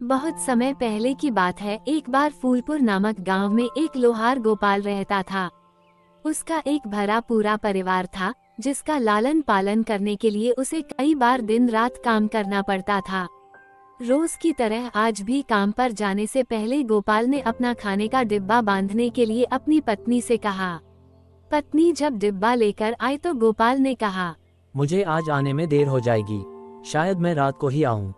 बहुत समय पहले की बात है। एक बार फूलपुर नामक गांव में एक लोहार गोपाल रहता था। उसका एक भरा पूरा परिवार था, जिसका लालन पालन करने के लिए उसे कई बार दिन रात काम करना पड़ता था। रोज की तरह आज भी काम पर जाने से पहले गोपाल ने अपना खाने का डिब्बा बांधने के लिए अपनी पत्नी से कहा। पत्नी जब डिब्बा लेकर आई तो गोपाल ने कहा, मुझे आज आने में देर हो जाएगी, शायद मैं रात को ही आऊं।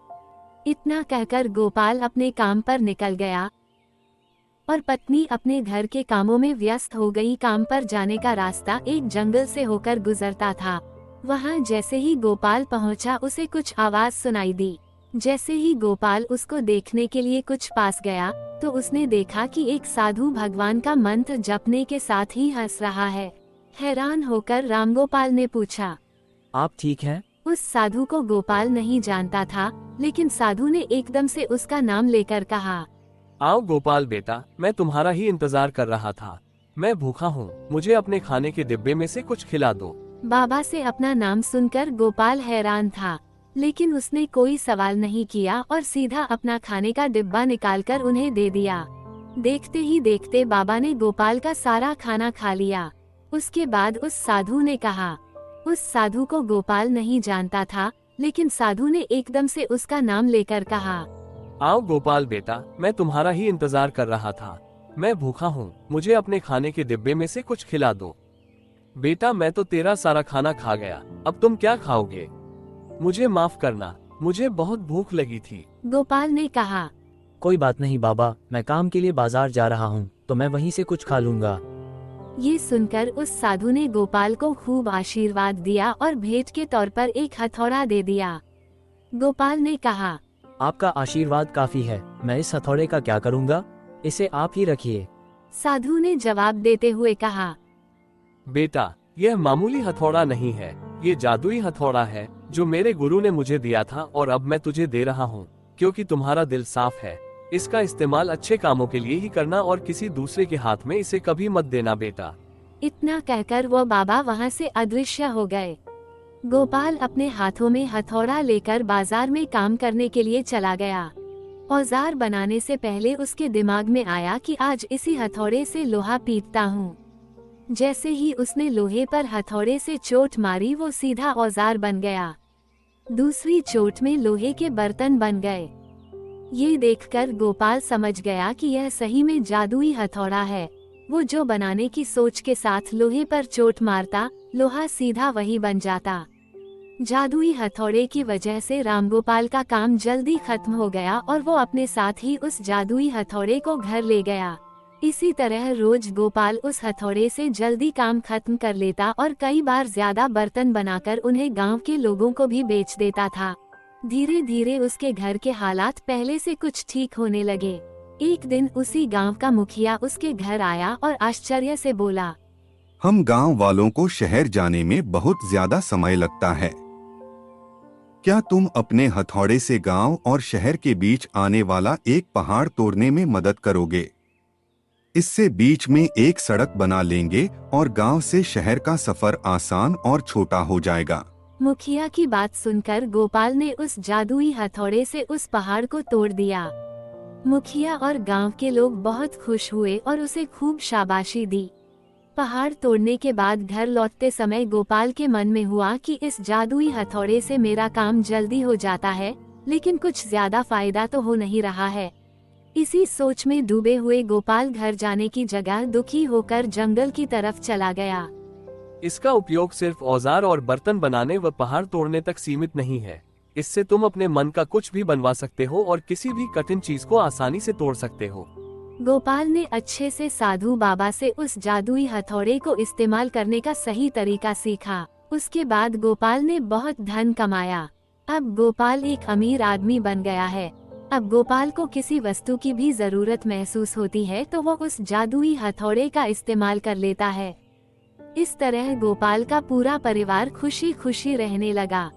इतना कहकर गोपाल अपने काम पर निकल गया और पत्नी अपने घर के कामों में व्यस्त हो गई। काम पर जाने का रास्ता एक जंगल से होकर गुजरता था। वहां जैसे ही गोपाल पहुंचा उसे कुछ आवाज सुनाई दी। जैसे ही गोपाल उसको देखने के लिए कुछ पास गया तो उसने देखा कि एक साधु भगवान का मंत्र जपने के साथ ही हंस रहा है। हैरान होकर रामगोपाल ने पूछा, आप ठीक हैं? उस साधु को गोपाल नहीं जानता था, लेकिन साधु ने एकदम से उसका नाम लेकर कहा, आओ गोपाल बेटा, मैं तुम्हारा ही इंतजार कर रहा था। मैं भूखा हूँ, मुझे अपने खाने के डिब्बे में से कुछ खिला दो। बाबा से अपना नाम सुनकर गोपाल हैरान था, लेकिन उसने कोई सवाल नहीं किया और सीधा अपना खाने का डिब्बा निकालकर उन्हें दे दिया। देखते ही देखते बाबा ने गोपाल का सारा खाना खा लिया। उसके बाद उस साधु ने कहा, उस साधु को गोपाल नहीं जानता था, लेकिन साधु ने एकदम से उसका नाम लेकर कहा, आओ गोपाल बेटा, मैं तुम्हारा ही इंतजार कर रहा था। मैं भूखा हूँ, मुझे अपने खाने के डिब्बे में से कुछ खिला दो। बेटा, मैं तो तेरा सारा खाना खा गया, अब तुम क्या खाओगे? मुझे माफ करना, मुझे बहुत भूख लगी थी। गोपाल ने कहा, कोई बात नहीं बाबा, मैं काम के लिए बाजार जा रहा हूँ, तो मैं वहीं से कुछ खा लूंगा। ये सुनकर उस साधु ने गोपाल को खूब आशीर्वाद दिया और भेंट के तौर पर एक हथौड़ा दे दिया। गोपाल ने कहा, आपका आशीर्वाद काफी है, मैं इस हथौड़े का क्या करूंगा? इसे आप ही रखिए। साधु ने जवाब देते हुए कहा, बेटा, यह मामूली हथौड़ा नहीं है, ये जादुई हथौड़ा है जो मेरे गुरु ने मुझे दिया था और अब मैं तुझे दे रहा हूँ, क्योंकि तुम्हारा दिल साफ है। इसका इस्तेमाल अच्छे कामों के लिए ही करना और किसी दूसरे के हाथ में इसे कभी मत देना बेटा। इतना कहकर वो बाबा वहाँ से अदृश्य हो गए। गोपाल अपने हाथों में हथौड़ा लेकर बाजार में काम करने के लिए चला गया। औजार बनाने से पहले उसके दिमाग में आया कि आज इसी हथौड़े से लोहा पीटता हूँ। जैसे ही उसने लोहे पर हथौड़े से चोट मारी वो सीधा औजार बन गया। दूसरी चोट में लोहे के बर्तन बन गए। ये देखकर गोपाल समझ गया कि यह सही में जादुई हथौड़ा है। वो जो बनाने की सोच के साथ लोहे पर चोट मारता, लोहा सीधा वही बन जाता। जादुई हथौड़े की वजह से रामगोपाल का काम जल्दी खत्म हो गया और वो अपने साथ ही उस जादुई हथौड़े को घर ले गया। इसी तरह रोज गोपाल उस हथौड़े से जल्दी काम खत्म कर लेता और कई बार ज्यादा बर्तन बनाकर उन्हें गांव के लोगों को भी बेच देता था। धीरे धीरे उसके घर के हालात पहले से कुछ ठीक होने लगे। एक दिन उसी गांव का मुखिया उसके घर आया और आश्चर्य से बोला, हम गांव वालों को शहर जाने में बहुत ज्यादा समय लगता है। क्या तुम अपने हथौड़े से गांव और शहर के बीच आने वाला एक पहाड़ तोड़ने में मदद करोगे? इससे बीच में एक सड़क बना लेंगे और गांव से शहर का सफर आसान और छोटा हो जाएगा। मुखिया की बात सुनकर गोपाल ने उस जादुई हथौड़े से उस पहाड़ को तोड़ दिया। मुखिया और गांव के लोग बहुत खुश हुए और उसे खूब शाबाशी दी। पहाड़ तोड़ने के बाद घर लौटते समय गोपाल के मन में हुआ कि इस जादुई हथौड़े से मेरा काम जल्दी हो जाता है, लेकिन कुछ ज्यादा फायदा तो हो नहीं रहा है। इसी सोच में डूबे हुए गोपाल घर जाने की जगह दुखी होकर जंगल की तरफ चला गया। इसका उपयोग सिर्फ औजार और बर्तन बनाने व पहाड़ तोड़ने तक सीमित नहीं है। इससे तुम अपने मन का कुछ भी बनवा सकते हो और किसी भी कठिन चीज को आसानी से तोड़ सकते हो। गोपाल ने अच्छे से साधु बाबा से उस जादुई हथौड़े को इस्तेमाल करने का सही तरीका सीखा। उसके बाद गोपाल ने बहुत धन कमाया। अब गोपाल एक अमीर आदमी बन गया है। अब गोपाल को किसी वस्तु की भी जरूरत महसूस होती है तो वो उस जादुई हथौड़े का इस्तेमाल कर लेता है। इस तरह गोपाल का पूरा परिवार खुशी खुशी रहने लगा।